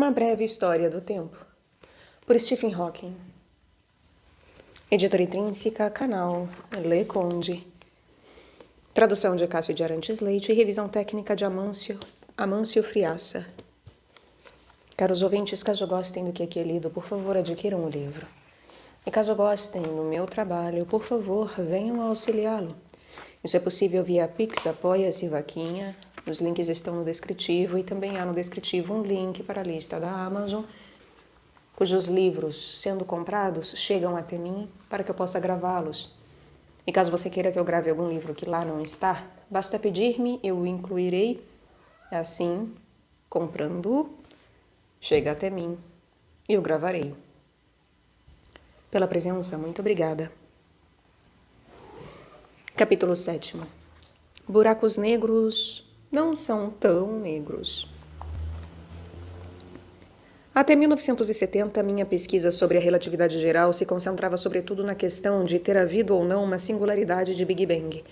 Uma breve história do tempo, por Stephen Hawking. Editora Intrínseca, canal Le Conde. Tradução de Cássio de Arantes Leite e revisão técnica de Amâncio Friaça. Caros ouvintes, caso gostem do que aqui é lido, por favor, adquiram o livro. E caso gostem do meu trabalho, por favor, venham auxiliá-lo. Isso é possível via Pix, Apoia-se e Vaquinha. Os links estão no descritivo e também há no descritivo um link para a lista da Amazon, cujos livros, sendo comprados, chegam até mim para que eu possa gravá-los. E caso você queira que eu grave algum livro que lá não está, basta pedir-me, eu o incluirei. Assim, comprando-o, chega até mim e eu gravarei. Pela presença, muito obrigada. Capítulo 7. Buracos negros não são tão negros. Até 1970, minha pesquisa sobre a relatividade geral se concentrava sobretudo na questão de ter havido ou não uma singularidade de Big Bang.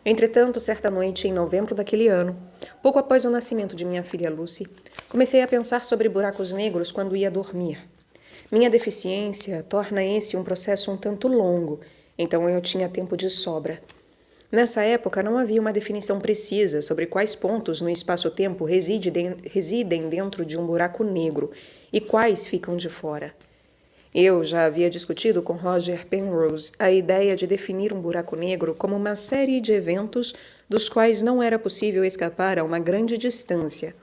Entretanto, certa noite, em novembro daquele ano, pouco após o nascimento de minha filha Lucy, comecei a pensar sobre buracos negros quando ia dormir. Minha deficiência torna esse um processo um tanto longo, então eu tinha tempo de sobra. Nessa época, não havia uma definição precisa sobre quais pontos no espaço-tempo residem dentro de um buraco negro e quais ficam de fora. Eu já havia discutido com Roger Penrose a ideia de definir um buraco negro como uma série de eventos dos quais não era possível escapar a uma grande distância,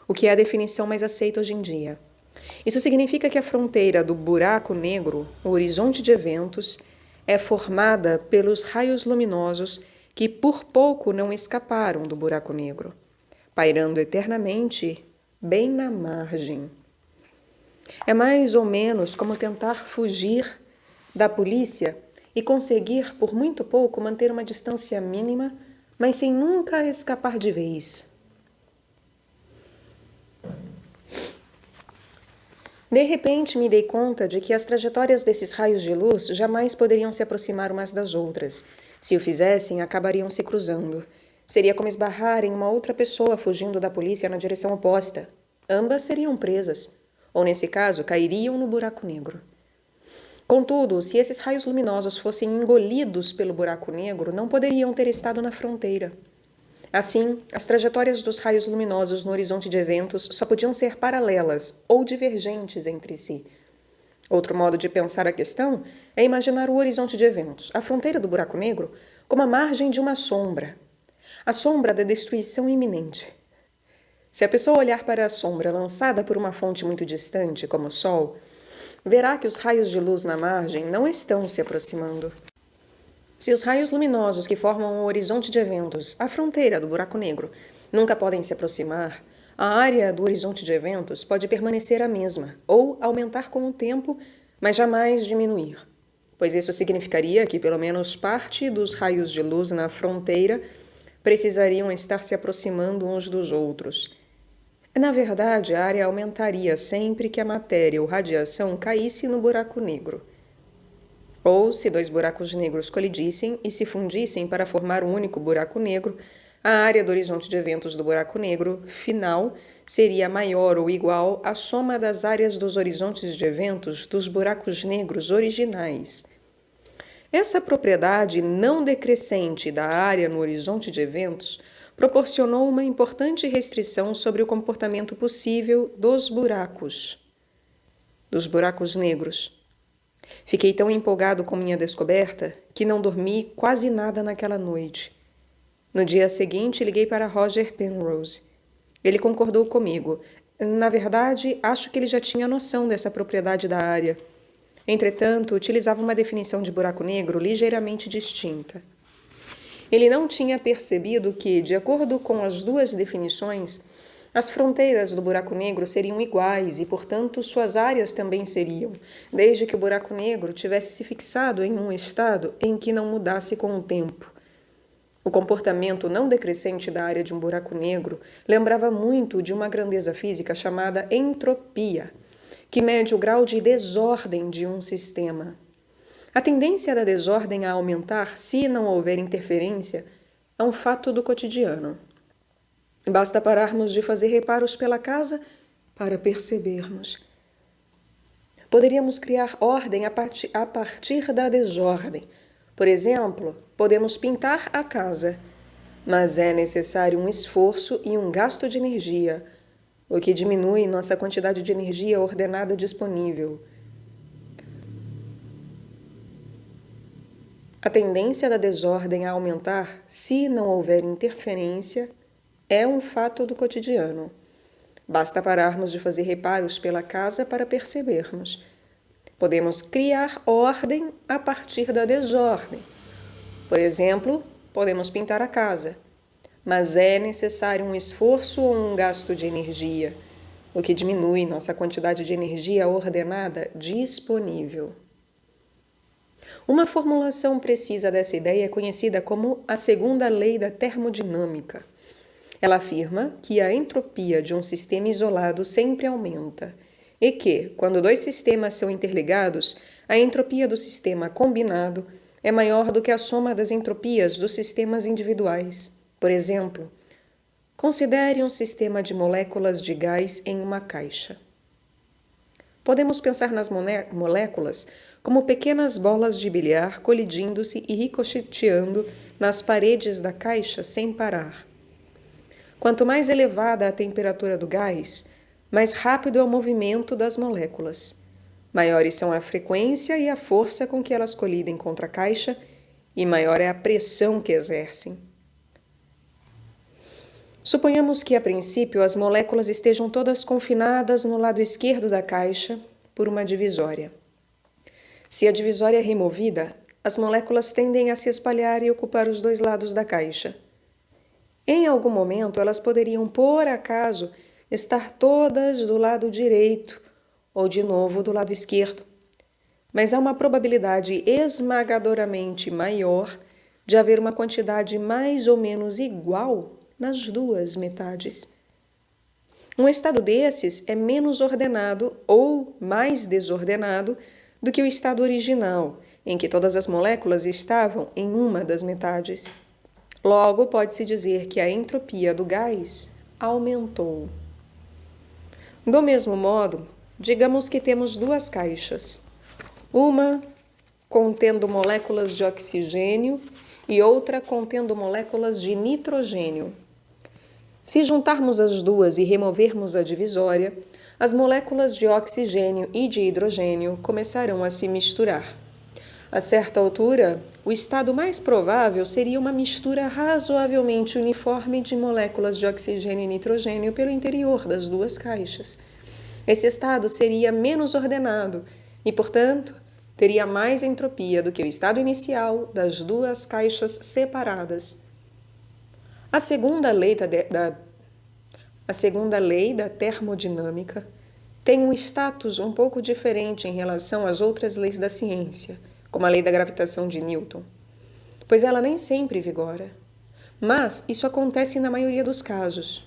o que é a definição mais aceita hoje em dia. Isso significa que a fronteira do buraco negro, o horizonte de eventos, é formada pelos raios luminosos que por pouco não escaparam do buraco negro, pairando eternamente bem na margem. É mais ou menos como tentar fugir da polícia e conseguir por muito pouco manter uma distância mínima, mas sem nunca escapar de vez. De repente, me dei conta de que as trajetórias desses raios de luz jamais poderiam se aproximar umas das outras. Se o fizessem, acabariam se cruzando. Seria como esbarrar em uma outra pessoa fugindo da polícia na direção oposta. Ambas seriam presas, ou nesse caso, cairiam no buraco negro. Contudo, se esses raios luminosos fossem engolidos pelo buraco negro, não poderiam ter estado na fronteira. Assim, as trajetórias dos raios luminosos no horizonte de eventos só podiam ser paralelas ou divergentes entre si. Outro modo de pensar a questão é imaginar o horizonte de eventos, a fronteira do buraco negro, como a margem de uma sombra. A sombra da destruição iminente. Se a pessoa olhar para a sombra lançada por uma fonte muito distante, como o Sol, verá que os raios de luz na margem não estão se aproximando. Se os raios luminosos que formam o horizonte de eventos, a fronteira do buraco negro, nunca podem se aproximar, a área do horizonte de eventos pode permanecer a mesma, ou aumentar com o tempo, mas jamais diminuir, pois isso significaria que pelo menos parte dos raios de luz na fronteira precisariam estar se aproximando uns dos outros. Na verdade, a área aumentaria sempre que a matéria ou radiação caísse no buraco negro. Ou, se dois buracos negros colidissem e se fundissem para formar um único buraco negro, a área do horizonte de eventos do buraco negro final seria maior ou igual à soma das áreas dos horizontes de eventos dos buracos negros originais. Essa propriedade não decrescente da área no horizonte de eventos proporcionou uma importante restrição sobre o comportamento possível dos buracos negros. Fiquei tão empolgado com minha descoberta que não dormi quase nada naquela noite. No dia seguinte, liguei para Roger Penrose. Ele concordou comigo. Na verdade, acho que ele já tinha noção dessa propriedade da área. Entretanto, utilizava uma definição de buraco negro ligeiramente distinta. Ele não tinha percebido que, de acordo com as duas definições, as fronteiras do buraco negro seriam iguais e, portanto, suas áreas também seriam, desde que o buraco negro tivesse se fixado em um estado em que não mudasse com o tempo. O comportamento não decrescente da área de um buraco negro lembrava muito de uma grandeza física chamada entropia, que mede o grau de desordem de um sistema. A tendência da desordem a aumentar, se não houver interferência, é um fato do cotidiano. Basta pararmos de fazer reparos pela casa para percebermos. Poderíamos criar ordem a partir da desordem. Por exemplo, podemos pintar a casa, mas é necessário um esforço e um gasto de energia, o que diminui nossa quantidade de energia ordenada disponível. A tendência da desordem a aumentar, se não houver interferência, é um fato do cotidiano. Basta pararmos de fazer reparos pela casa para percebermos. Podemos criar ordem a partir da desordem. Por exemplo, podemos pintar a casa, mas é necessário um esforço ou um gasto de energia, o que diminui nossa quantidade de energia ordenada disponível. Uma formulação precisa dessa ideia é conhecida como a segunda lei da termodinâmica. Ela afirma que a entropia de um sistema isolado sempre aumenta e que, quando dois sistemas são interligados, a entropia do sistema combinado é maior do que a soma das entropias dos sistemas individuais. Por exemplo, considere um sistema de moléculas de gás em uma caixa. Podemos pensar nas moléculas como pequenas bolas de bilhar colidindo-se e ricocheteando nas paredes da caixa sem parar. Quanto mais elevada a temperatura do gás, mais rápido é o movimento das moléculas. Maiores são a frequência e a força com que elas colidem contra a caixa e maior é a pressão que exercem. Suponhamos que, a princípio, as moléculas estejam todas confinadas no lado esquerdo da caixa por uma divisória. Se a divisória é removida, as moléculas tendem a se espalhar e ocupar os dois lados da caixa. Em algum momento, elas poderiam, por acaso, estar todas do lado direito ou, de novo, do lado esquerdo. Mas há uma probabilidade esmagadoramente maior de haver uma quantidade mais ou menos igual nas duas metades. Um estado desses é menos ordenado ou mais desordenado do que o estado original, em que todas as moléculas estavam em uma das metades. Logo, pode-se dizer que a entropia do gás aumentou. Do mesmo modo, digamos que temos duas caixas, uma contendo moléculas de oxigênio e outra contendo moléculas de nitrogênio. Se juntarmos as duas e removermos a divisória, as moléculas de oxigênio e de hidrogênio começarão a se misturar. A certa altura, o estado mais provável seria uma mistura razoavelmente uniforme de moléculas de oxigênio e nitrogênio pelo interior das duas caixas. Esse estado seria menos ordenado e, portanto, teria mais entropia do que o estado inicial das duas caixas separadas. A segunda lei da termodinâmica tem um status um pouco diferente em relação às outras leis da ciência, como a lei da gravitação de Newton, pois ela nem sempre vigora. Mas isso acontece na maioria dos casos.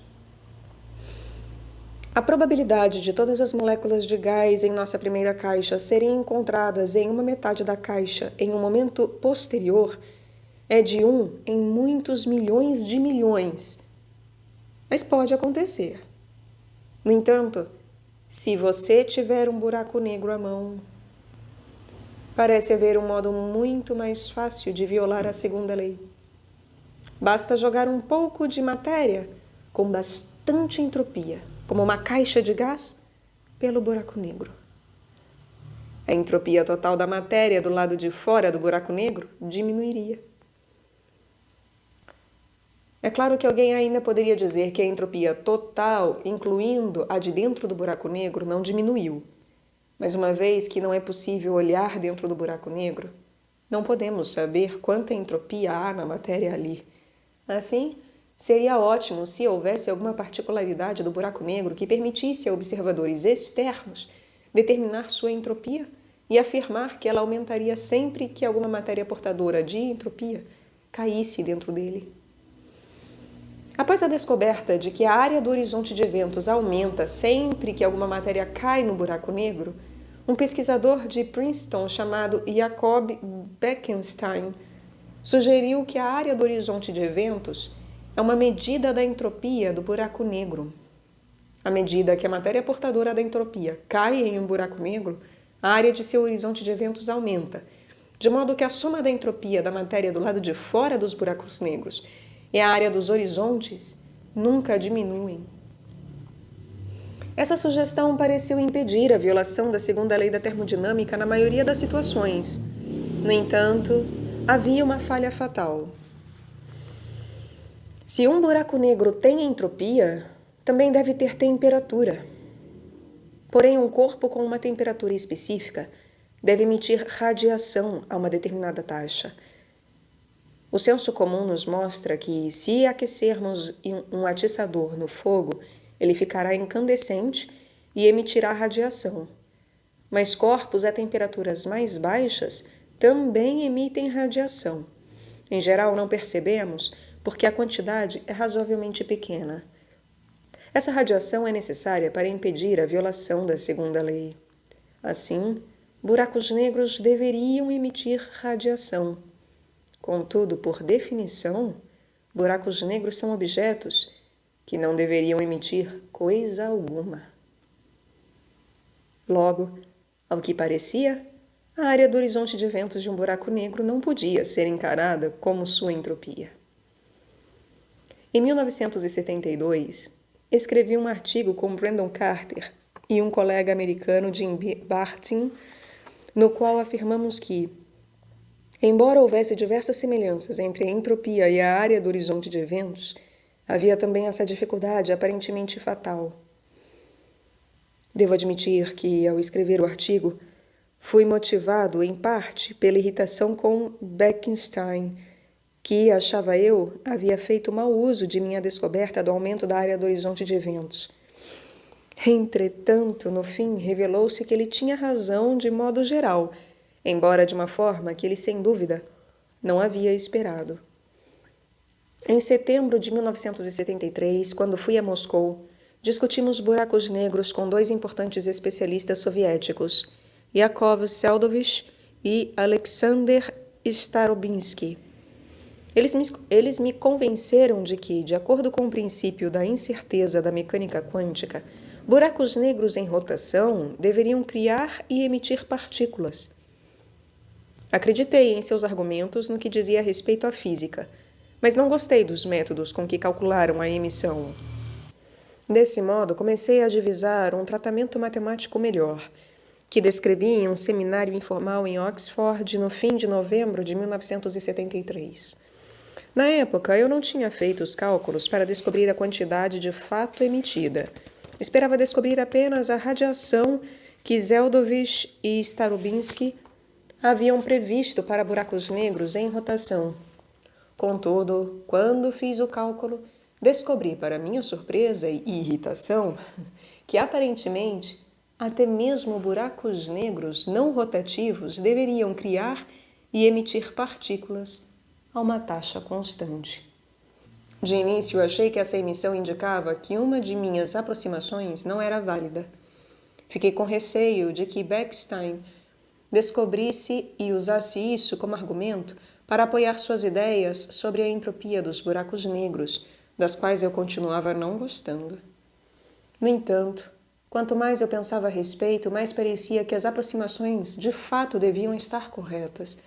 A probabilidade de todas as moléculas de gás em nossa primeira caixa serem encontradas em uma metade da caixa em um momento posterior é de 1 em muitos milhões de milhões. Mas pode acontecer. No entanto, se você tiver um buraco negro à mão, parece haver um modo muito mais fácil de violar a segunda lei. Basta jogar um pouco de matéria com bastante entropia, como uma caixa de gás, pelo buraco negro. A entropia total da matéria do lado de fora do buraco negro diminuiria. É claro que alguém ainda poderia dizer que a entropia total, incluindo a de dentro do buraco negro, não diminuiu. Mas uma vez que não é possível olhar dentro do buraco negro, não podemos saber quanta entropia há na matéria ali. Assim, seria ótimo se houvesse alguma particularidade do buraco negro que permitisse a observadores externos determinar sua entropia e afirmar que ela aumentaria sempre que alguma matéria portadora de entropia caísse dentro dele. Após a descoberta de que a área do horizonte de eventos aumenta sempre que alguma matéria cai no buraco negro, um pesquisador de Princeton chamado Jacob Bekenstein sugeriu que a área do horizonte de eventos é uma medida da entropia do buraco negro. À medida que a matéria portadora da entropia cai em um buraco negro, a área de seu horizonte de eventos aumenta, de modo que a soma da entropia da matéria do lado de fora dos buracos negros e a área dos horizontes nunca diminuem. Essa sugestão pareceu impedir a violação da segunda lei da termodinâmica na maioria das situações. No entanto, havia uma falha fatal. Se um buraco negro tem entropia, também deve ter temperatura. Porém, um corpo com uma temperatura específica deve emitir radiação a uma determinada taxa. O senso comum nos mostra que, se aquecermos um atiçador no fogo, ele ficará incandescente e emitirá radiação. Mas corpos a temperaturas mais baixas também emitem radiação. Em geral, não percebemos porque a quantidade é razoavelmente pequena. Essa radiação é necessária para impedir a violação da segunda lei. Assim, buracos negros deveriam emitir radiação. Contudo, por definição, buracos negros são objetos que não deveriam emitir coisa alguma. Logo, ao que parecia, a área do horizonte de eventos de um buraco negro não podia ser encarada como sua entropia. Em 1972, escrevi um artigo com Brandon Carter e um colega americano, Jim Bartin, no qual afirmamos que, embora houvesse diversas semelhanças entre a entropia e a área do horizonte de eventos, havia também essa dificuldade aparentemente fatal. Devo admitir que, ao escrever o artigo, fui motivado, em parte, pela irritação com Bekenstein, que, achava eu, havia feito mau uso de minha descoberta do aumento da área do horizonte de eventos. Entretanto, no fim, revelou-se que ele tinha razão de modo geral, embora de uma forma que ele, sem dúvida, não havia esperado. Em setembro de 1973, quando fui a Moscou, discutimos buracos negros com dois importantes especialistas soviéticos, Yakov Seldovich e Alexander Starobinsky. Eles me convenceram de que, de acordo com o princípio da incerteza da mecânica quântica, buracos negros em rotação deveriam criar e emitir partículas. Acreditei em seus argumentos no que dizia a respeito à física, mas não gostei dos métodos com que calcularam a emissão. Desse modo, comecei a divisar um tratamento matemático melhor, que descrevi em um seminário informal em Oxford no fim de novembro de 1973. Na época, eu não tinha feito os cálculos para descobrir a quantidade de fato emitida. Esperava descobrir apenas a radiação que Zeldovich e Starobinsky haviam previsto para buracos negros em rotação. Contudo, quando fiz o cálculo, descobri, para minha surpresa e irritação, que aparentemente até mesmo buracos negros não rotativos deveriam criar e emitir partículas a uma taxa constante. De início, achei que essa emissão indicava que uma de minhas aproximações não era válida. Fiquei com receio de que Bekenstein descobrisse e usasse isso como argumento para apoiar suas ideias sobre a entropia dos buracos negros, das quais eu continuava não gostando. No entanto, quanto mais eu pensava a respeito, mais parecia que as aproximações de fato deviam estar corretas.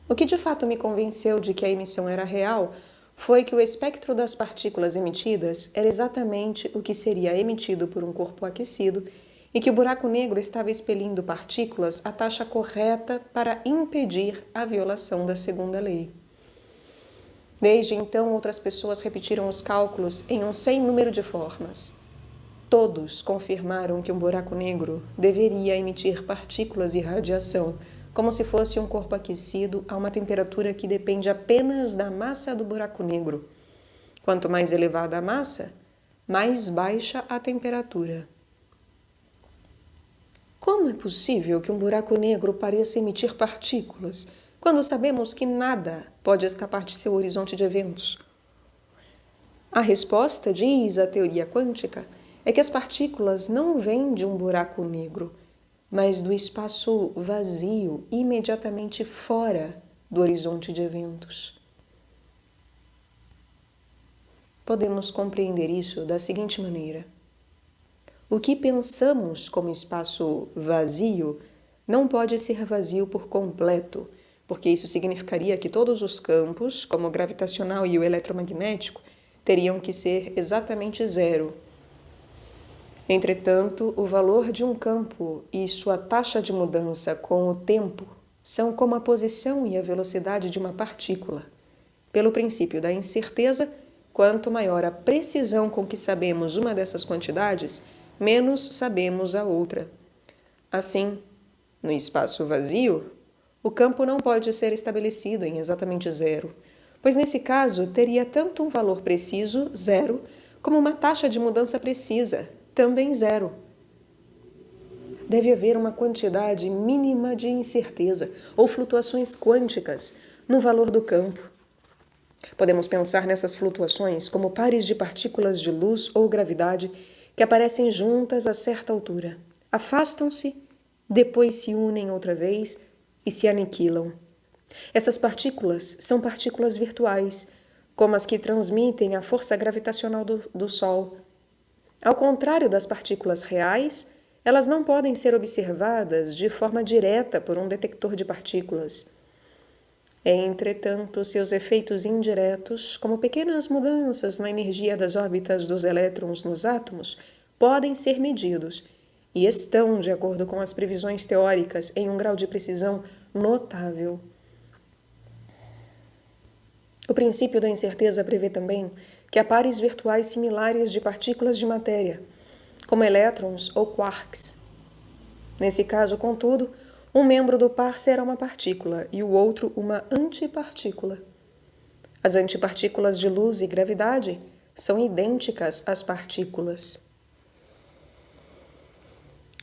O que de fato me convenceu de que a emissão era real foi que o espectro das partículas emitidas era exatamente o que seria emitido por um corpo aquecido e que o buraco negro estava expelindo partículas à taxa correta para impedir a violação da segunda lei. Desde então, outras pessoas repetiram os cálculos em um sem número de formas. Todos confirmaram que um buraco negro deveria emitir partículas e radiação, como se fosse um corpo aquecido a uma temperatura que depende apenas da massa do buraco negro. Quanto mais elevada a massa, mais baixa a temperatura. Como é possível que um buraco negro pareça emitir partículas, quando sabemos que nada pode escapar de seu horizonte de eventos? A resposta, diz a teoria quântica, é que as partículas não vêm de um buraco negro, mas do espaço vazio imediatamente fora do horizonte de eventos. Podemos compreender isso da seguinte maneira. O que pensamos como espaço vazio não pode ser vazio por completo, porque isso significaria que todos os campos, como o gravitacional e o eletromagnético, teriam que ser exatamente zero. Entretanto, o valor de um campo e sua taxa de mudança com o tempo são como a posição e a velocidade de uma partícula. Pelo princípio da incerteza, quanto maior a precisão com que sabemos uma dessas quantidades, menos sabemos a outra. Assim, no espaço vazio, o campo não pode ser estabelecido em exatamente zero, pois nesse caso teria tanto um valor preciso, zero, como uma taxa de mudança precisa, também zero. Deve haver uma quantidade mínima de incerteza ou flutuações quânticas no valor do campo. Podemos pensar nessas flutuações como pares de partículas de luz ou gravidade que aparecem juntas a certa altura, afastam-se, depois se unem outra vez e se aniquilam. Essas partículas são partículas virtuais, como as que transmitem a força gravitacional do Sol. Ao contrário das partículas reais, elas não podem ser observadas de forma direta por um detector de partículas. Entretanto, seus efeitos indiretos, como pequenas mudanças na energia das órbitas dos elétrons nos átomos, podem ser medidos e estão, de acordo com as previsões teóricas, em um grau de precisão notável. O princípio da incerteza prevê também que há pares virtuais similares de partículas de matéria, como elétrons ou quarks. Nesse caso, contudo, um membro do par será uma partícula e o outro uma antipartícula. As antipartículas de luz e gravidade são idênticas às partículas.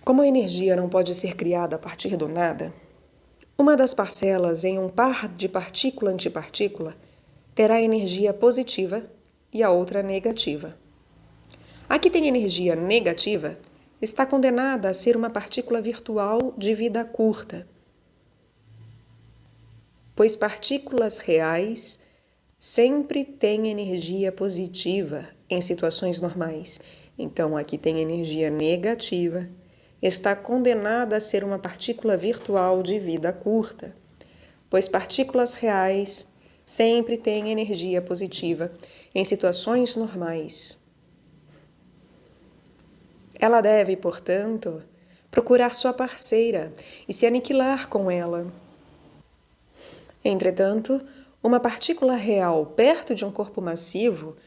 Como a energia não pode ser criada a partir do nada, uma das parcelas em um par de partícula-antipartícula terá energia positiva e a outra negativa. A que tem energia negativa está condenada a ser uma partícula virtual de vida curta, pois partículas reais sempre têm energia positiva em situações normais. Então, a que tem energia negativa está condenada a ser uma partícula virtual de vida curta, pois partículas reais sempre têm energia positiva em situações normais. Ela deve, portanto, procurar sua parceira e se aniquilar com ela. Entretanto, uma partícula real perto de um corpo massivo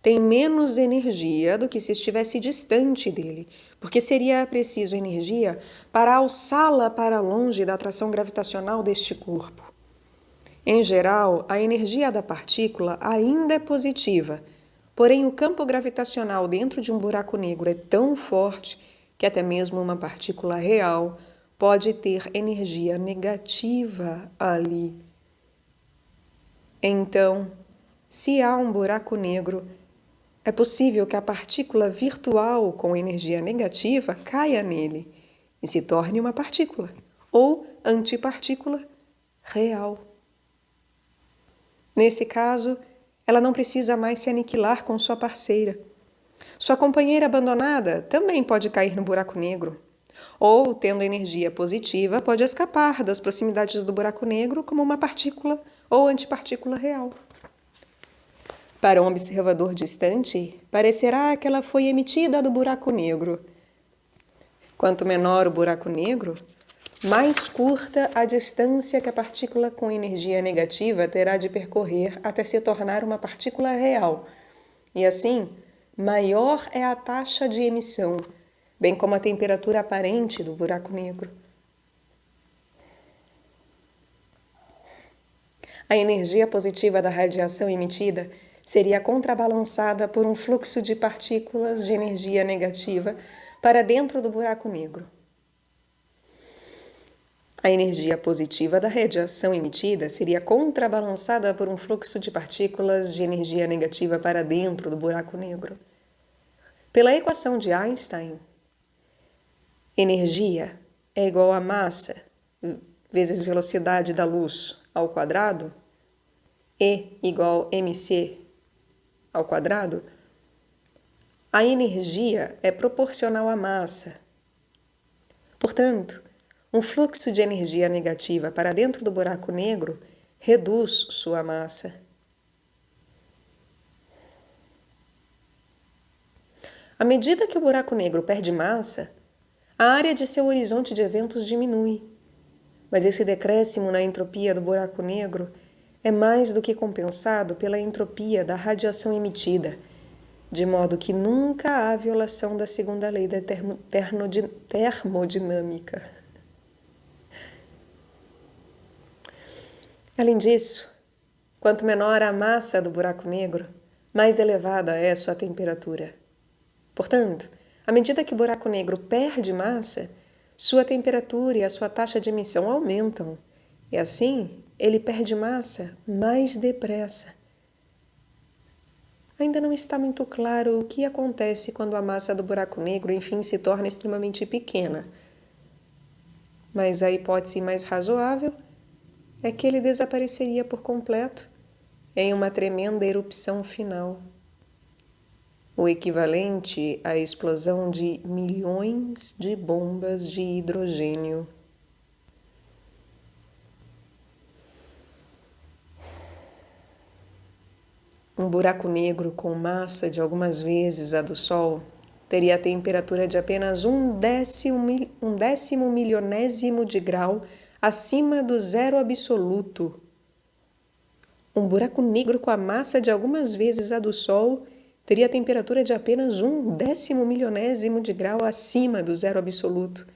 tem menos energia do que se estivesse distante dele, porque seria preciso energia para alçá-la para longe da atração gravitacional deste corpo. Em geral, a energia da partícula ainda é positiva, porém o campo gravitacional dentro de um buraco negro é tão forte que até mesmo uma partícula real pode ter energia negativa ali. Então, se há um buraco negro, é possível que a partícula virtual com energia negativa caia nele e se torne uma partícula ou antipartícula real. Nesse caso, ela não precisa mais se aniquilar com sua parceira. Sua companheira abandonada também pode cair no buraco negro, ou, tendo energia positiva, pode escapar das proximidades do buraco negro como uma partícula ou antipartícula real. Para um observador distante, parecerá que ela foi emitida do buraco negro. Quanto menor o buraco negro, mais curta a distância que a partícula com energia negativa terá de percorrer até se tornar uma partícula real. E assim, maior é a taxa de emissão, bem como a temperatura aparente do buraco negro. A energia positiva da radiação emitida seria contrabalançada por um fluxo de partículas de energia negativa para dentro do buraco negro. A energia positiva da radiação emitida seria contrabalançada por um fluxo de partículas de energia negativa para dentro do buraco negro. Pela equação de Einstein, energia é igual a massa vezes velocidade da luz ao quadrado, E igual mc ao quadrado. A energia é proporcional à massa. Portanto, um fluxo de energia negativa para dentro do buraco negro reduz sua massa. À medida que o buraco negro perde massa, a área de seu horizonte de eventos diminui. Mas esse decréscimo na entropia do buraco negro é mais do que compensado pela entropia da radiação emitida, de modo que nunca há violação da segunda lei da termodinâmica. Além disso, quanto menor a massa do buraco negro, mais elevada é sua temperatura. Portanto, à medida que o buraco negro perde massa, sua temperatura e a sua taxa de emissão aumentam, e assim ele perde massa mais depressa. Ainda não está muito claro o que acontece quando a massa do buraco negro, enfim, se torna extremamente pequena. Mas a hipótese mais razoável é que ele desapareceria por completo em uma tremenda erupção final. O equivalente à explosão de milhões de bombas de hidrogênio. Um buraco negro com massa de algumas vezes a do Sol teria a temperatura de apenas um décimo milionésimo de grau acima do zero absoluto. Um buraco negro com a massa de algumas vezes a do Sol teria a temperatura de apenas um décimo milionésimo de grau acima do zero absoluto.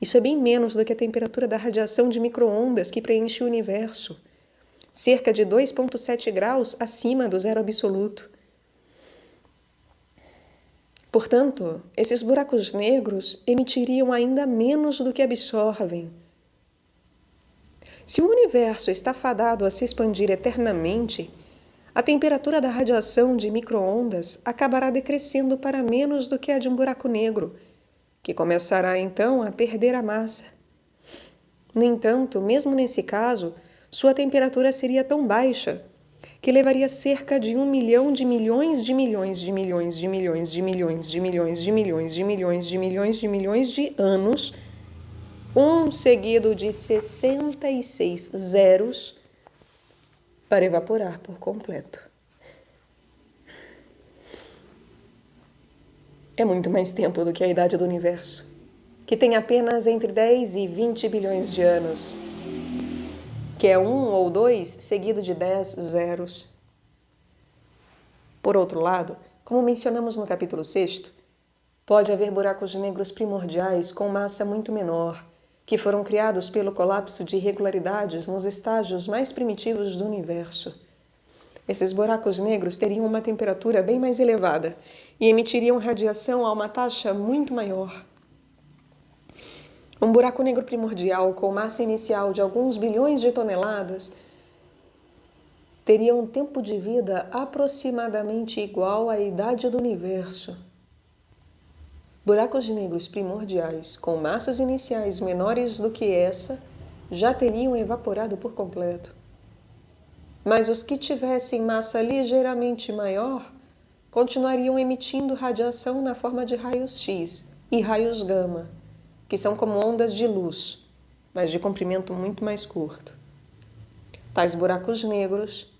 Isso é bem menos do que a temperatura da radiação de micro-ondas que preenche o universo, cerca de 2,7 graus acima do zero absoluto. Portanto, esses buracos negros emitiriam ainda menos do que absorvem. Se o universo está fadado a se expandir eternamente, a temperatura da radiação de micro-ondas acabará decrescendo para menos do que a de um buraco negro, que começará então a perder a massa. No entanto, mesmo nesse caso, sua temperatura seria tão baixa que levaria cerca de 1 milhão de milhões de milhões de milhões de milhões de milhões de milhões de milhões de milhões de milhões de milhões de anos, um seguido de 66 zeros, para evaporar por completo. É muito mais tempo do que a idade do universo, que tem apenas entre 10 e 20 bilhões de anos, que é 1 ou 2 seguido de 10 zeros. Por outro lado, como mencionamos no capítulo 6, pode haver buracos negros primordiais com massa muito menor, que foram criados pelo colapso de irregularidades nos estágios mais primitivos do universo. Esses buracos negros teriam uma temperatura bem mais elevada e emitiriam radiação a uma taxa muito maior. Um buraco negro primordial com massa inicial de alguns bilhões de toneladas teria um tempo de vida aproximadamente igual à idade do universo. Buracos negros primordiais com massas iniciais menores do que essa já teriam evaporado por completo. Mas os que tivessem massa ligeiramente maior continuariam emitindo radiação na forma de raios X e raios gama, que são como ondas de luz, mas de comprimento muito mais curto. Tais buracos negros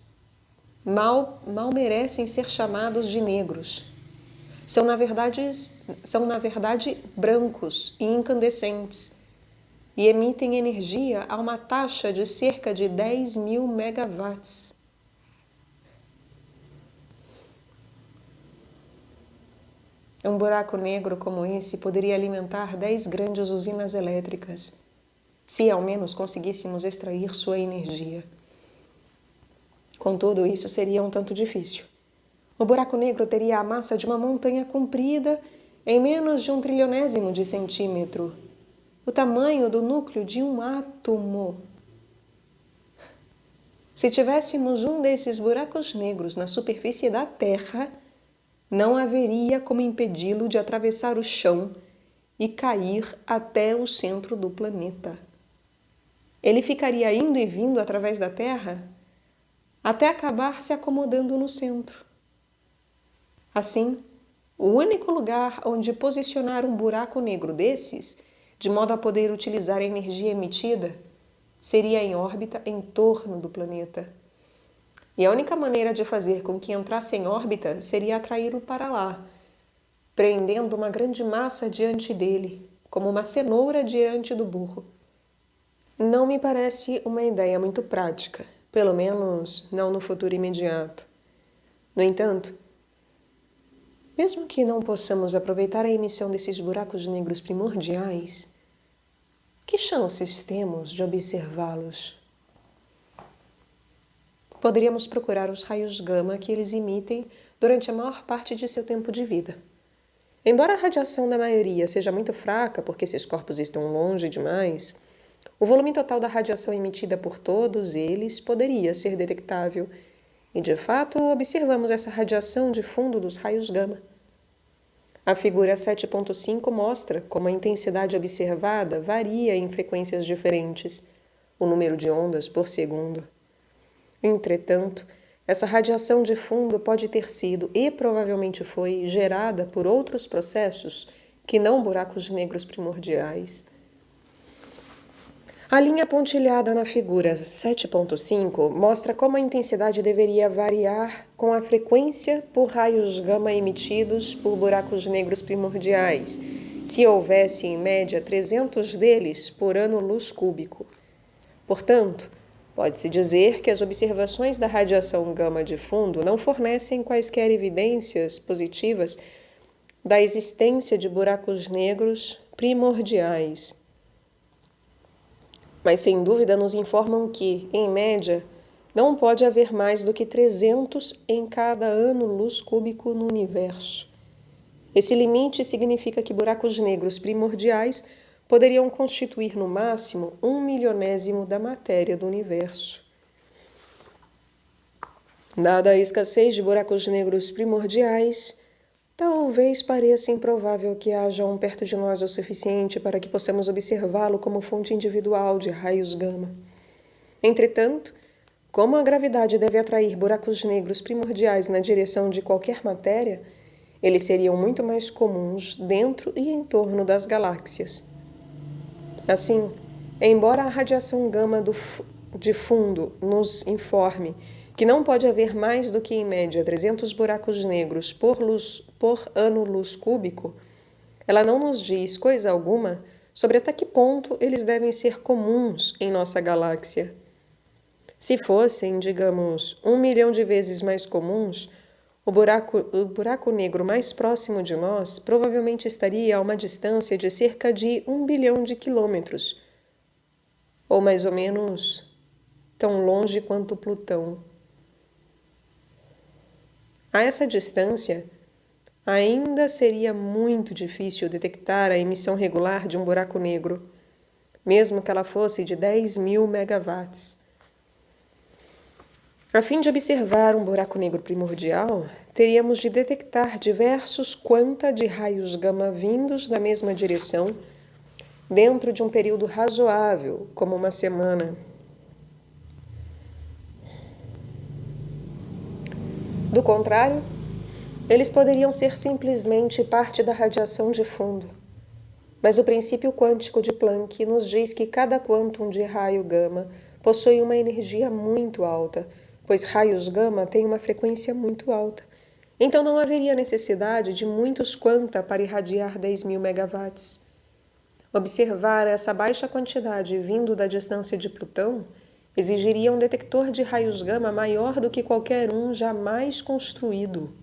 mal merecem ser chamados de negros. São na verdade brancos e incandescentes e emitem energia a uma taxa de cerca de 10.000 megawatts. Um buraco negro como esse poderia alimentar 10 grandes usinas elétricas, se ao menos conseguíssemos extrair sua energia. Contudo, isso seria um tanto difícil. O buraco negro teria a massa de uma montanha comprida em menos de 1 trilionésimo de centímetro, o tamanho do núcleo de um átomo. Se tivéssemos um desses buracos negros na superfície da Terra, não haveria como impedi-lo de atravessar o chão e cair até o centro do planeta. Ele ficaria indo e vindo através da Terra até acabar se acomodando no centro. Assim, o único lugar onde posicionar um buraco negro desses, de modo a poder utilizar a energia emitida, seria em órbita em torno do planeta. E a única maneira de fazer com que entrasse em órbita seria atraí-lo para lá, prendendo uma grande massa diante dele, como uma cenoura diante do burro. Não me parece uma ideia muito prática, pelo menos não no futuro imediato. No entanto, mesmo que não possamos aproveitar a emissão desses buracos negros primordiais, que chances temos de observá-los? Poderíamos procurar os raios gama que eles emitem durante a maior parte de seu tempo de vida. Embora a radiação da maioria seja muito fraca porque esses corpos estão longe demais, o volume total da radiação emitida por todos eles poderia ser detectável, e de fato observamos essa radiação de fundo dos raios gama. A figura 7.5 mostra como a intensidade observada varia em frequências diferentes, o número de ondas por segundo. Entretanto, essa radiação de fundo pode ter sido, e provavelmente foi, gerada por outros processos que não buracos negros primordiais. A linha pontilhada na figura 7.5 mostra como a intensidade deveria variar com a frequência por raios gama emitidos por buracos negros primordiais, se houvesse em média 300 deles por ano-luz cúbico. Portanto, pode-se dizer que as observações da radiação gama de fundo não fornecem quaisquer evidências positivas da existência de buracos negros primordiais. Mas sem dúvida nos informam que, em média, não pode haver mais do que 300 em cada ano-luz cúbico no universo. Esse limite significa que buracos negros primordiais poderiam constituir no máximo 1/1000º da matéria do universo. Dada a escassez de buracos negros primordiais, talvez pareça improvável que haja um perto de nós o suficiente para que possamos observá-lo como fonte individual de raios gama. Entretanto, como a gravidade deve atrair buracos negros primordiais na direção de qualquer matéria, eles seriam muito mais comuns dentro e em torno das galáxias. Assim, embora a radiação gama de fundo nos informe que não pode haver mais do que, em média, 300 buracos negros por ano-luz cúbico, ela não nos diz coisa alguma sobre até que ponto eles devem ser comuns em nossa galáxia. Se fossem, digamos, 1 milhão de vezes mais comuns, o buraco negro mais próximo de nós provavelmente estaria a uma distância de cerca de 1 bilhão de quilômetros, ou mais ou menos tão longe quanto Plutão. A essa distância, ainda seria muito difícil detectar a emissão regular de um buraco negro, mesmo que ela fosse de 10.000 megawatts. A fim de observar um buraco negro primordial, teríamos de detectar diversos quanta de raios gama vindos da mesma direção dentro de um período razoável, como uma semana. Do contrário, eles poderiam ser simplesmente parte da radiação de fundo. Mas o princípio quântico de Planck nos diz que cada quantum de raio gama possui uma energia muito alta, pois raios gama têm uma frequência muito alta. Então não haveria necessidade de muitos quanta para irradiar 10.000 megawatts. Observar essa baixa quantidade vindo da distância de Plutão exigiria um detector de raios gama maior do que qualquer um jamais construído.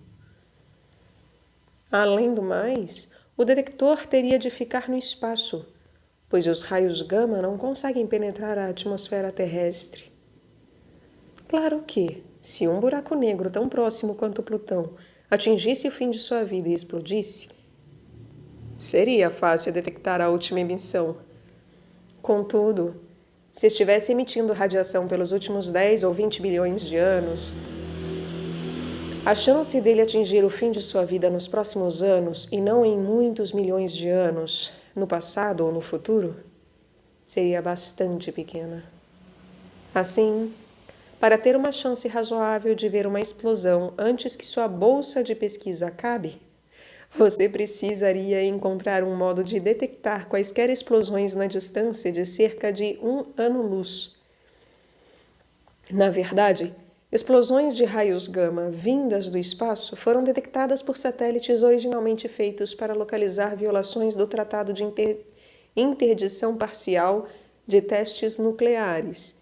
Além do mais, o detector teria de ficar no espaço, pois os raios gama não conseguem penetrar a atmosfera terrestre. Claro que, se um buraco negro tão próximo quanto Plutão atingisse o fim de sua vida e explodisse, seria fácil detectar a última emissão. Contudo, se estivesse emitindo radiação pelos últimos 10 ou 20 bilhões de anos, a chance dele atingir o fim de sua vida nos próximos anos e não em muitos milhões de anos, no passado ou no futuro, seria bastante pequena. Assim, para ter uma chance razoável de ver uma explosão antes que sua bolsa de pesquisa acabe, você precisaria encontrar um modo de detectar quaisquer explosões na distância de cerca de 1 ano-luz. Na verdade, explosões de raios gama vindas do espaço foram detectadas por satélites originalmente feitos para localizar violações do Tratado de Interdição Parcial de Testes Nucleares.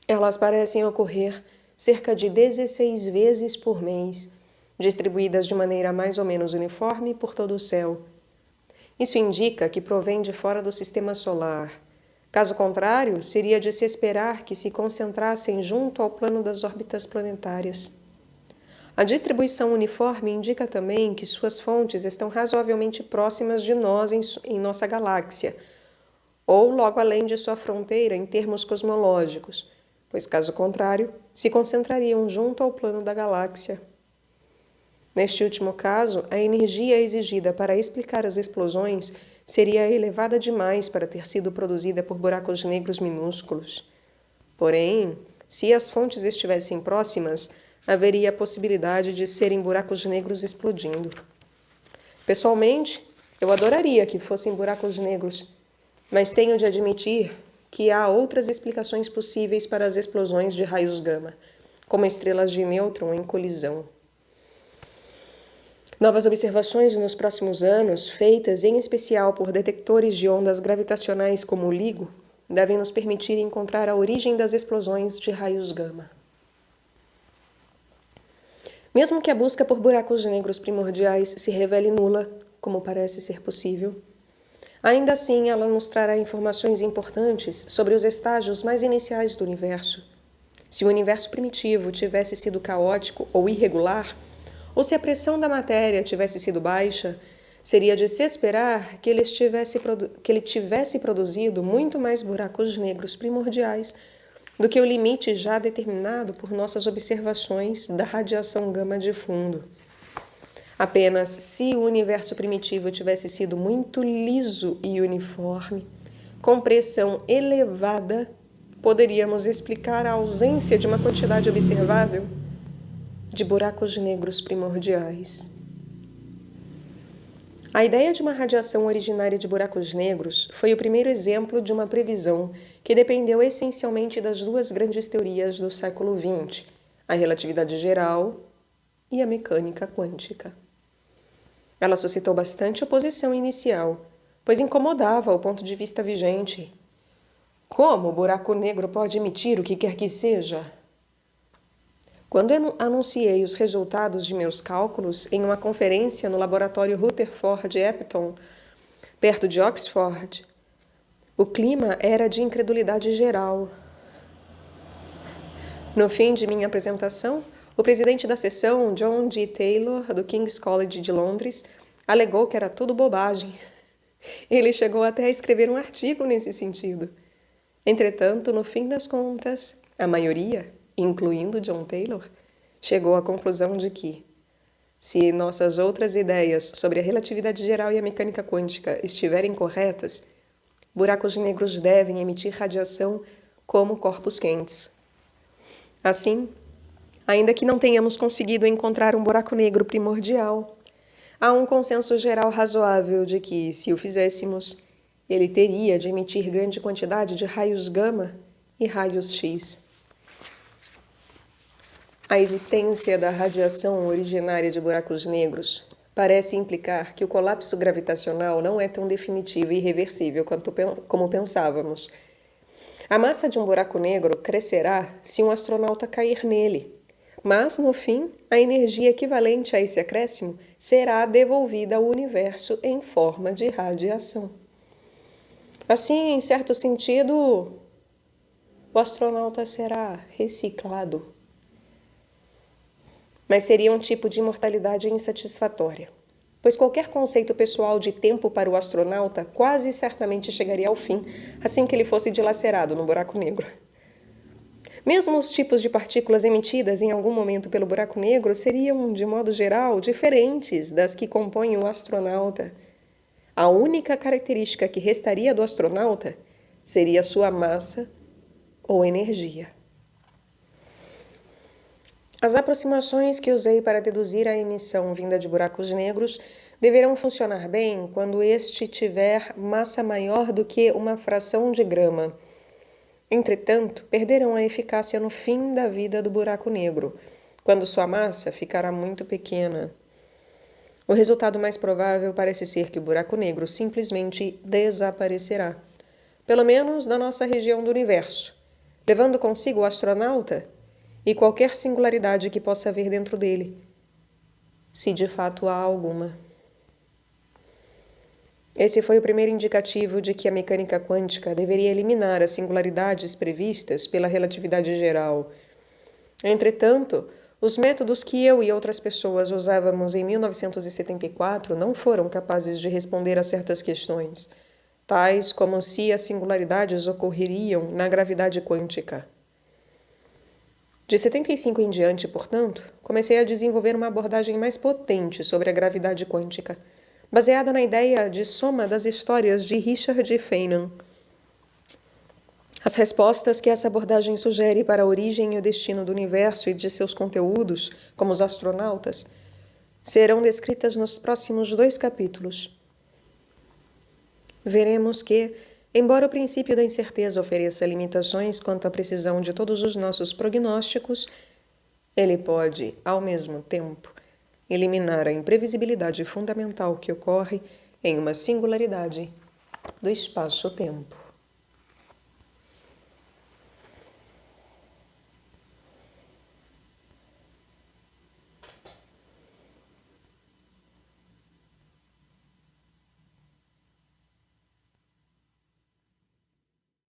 Elas parecem ocorrer cerca de 16 vezes por mês, distribuídas de maneira mais ou menos uniforme por todo o céu. Isso indica que provém de fora do sistema solar. Caso contrário, seria de se esperar que se concentrassem junto ao plano das órbitas planetárias. A distribuição uniforme indica também que suas fontes estão razoavelmente próximas de nós em nossa galáxia, ou logo além de sua fronteira em termos cosmológicos, pois, caso contrário, se concentrariam junto ao plano da galáxia. Neste último caso, a energia exigida para explicar as explosões seria elevada demais para ter sido produzida por buracos negros minúsculos. Porém, se as fontes estivessem próximas, haveria a possibilidade de serem buracos negros explodindo. Pessoalmente, eu adoraria que fossem buracos negros, mas tenho de admitir que há outras explicações possíveis para as explosões de raios gama, como estrelas de nêutron em colisão. Novas observações nos próximos anos, feitas em especial por detectores de ondas gravitacionais como o LIGO, devem nos permitir encontrar a origem das explosões de raios gama. Mesmo que a busca por buracos negros primordiais se revele nula, como parece ser possível, ainda assim ela nos trará informações importantes sobre os estágios mais iniciais do universo. Se o universo primitivo tivesse sido caótico ou irregular, ou se a pressão da matéria tivesse sido baixa, seria de se esperar que ele tivesse produzido muito mais buracos negros primordiais do que o limite já determinado por nossas observações da radiação gama de fundo. Apenas se o universo primitivo tivesse sido muito liso e uniforme, com pressão elevada, poderíamos explicar a ausência de uma quantidade observável de buracos negros primordiais. A ideia de uma radiação originária de buracos negros foi o primeiro exemplo de uma previsão que dependeu essencialmente das duas grandes teorias do século XX, a relatividade geral e a mecânica quântica. Ela suscitou bastante oposição inicial, pois incomodava o ponto de vista vigente. Como o buraco negro pode emitir o que quer que seja? Quando eu anunciei os resultados de meus cálculos em uma conferência no laboratório Rutherford Epton, perto de Oxford, o clima era de incredulidade geral. No fim de minha apresentação, o presidente da sessão, John D. Taylor, do King's College de Londres, alegou que era tudo bobagem. Ele chegou até a escrever um artigo nesse sentido. Entretanto, no fim das contas, a maioria, incluindo John Taylor, chegou à conclusão de que, se nossas outras ideias sobre a relatividade geral e a mecânica quântica estiverem corretas, buracos negros devem emitir radiação como corpos quentes. Assim, ainda que não tenhamos conseguido encontrar um buraco negro primordial, há um consenso geral razoável de que, se o fizéssemos, ele teria de emitir grande quantidade de raios gama e raios X. A existência da radiação originária de buracos negros parece implicar que o colapso gravitacional não é tão definitivo e irreversível como pensávamos. A massa de um buraco negro crescerá se um astronauta cair nele, mas, no fim, a energia equivalente a esse acréscimo será devolvida ao universo em forma de radiação. Assim, em certo sentido, o astronauta será reciclado. Mas seria um tipo de imortalidade insatisfatória, pois qualquer conceito pessoal de tempo para o astronauta quase certamente chegaria ao fim assim que ele fosse dilacerado no buraco negro. Mesmo os tipos de partículas emitidas em algum momento pelo buraco negro seriam, de modo geral, diferentes das que compõem o astronauta. A única característica que restaria do astronauta seria sua massa ou energia. As aproximações que usei para deduzir a emissão vinda de buracos negros deverão funcionar bem quando este tiver massa maior do que uma fração de grama. Entretanto, perderão a eficácia no fim da vida do buraco negro, quando sua massa ficará muito pequena. O resultado mais provável parece ser que o buraco negro simplesmente desaparecerá, pelo menos na nossa região do universo, levando consigo o astronauta e qualquer singularidade que possa haver dentro dele, se de fato há alguma. Esse foi o primeiro indicativo de que a mecânica quântica deveria eliminar as singularidades previstas pela relatividade geral. Entretanto, os métodos que eu e outras pessoas usávamos em 1974 não foram capazes de responder a certas questões, tais como se as singularidades ocorreriam na gravidade quântica. De 75 em diante, portanto, comecei a desenvolver uma abordagem mais potente sobre a gravidade quântica, baseada na ideia de soma das histórias de Richard Feynman. As respostas que essa abordagem sugere para a origem e o destino do universo e de seus conteúdos, como os astronautas, serão descritas nos próximos 2 capítulos. Veremos que, embora o princípio da incerteza ofereça limitações quanto à precisão de todos os nossos prognósticos, ele pode, ao mesmo tempo, eliminar a imprevisibilidade fundamental que ocorre em uma singularidade do espaço-tempo.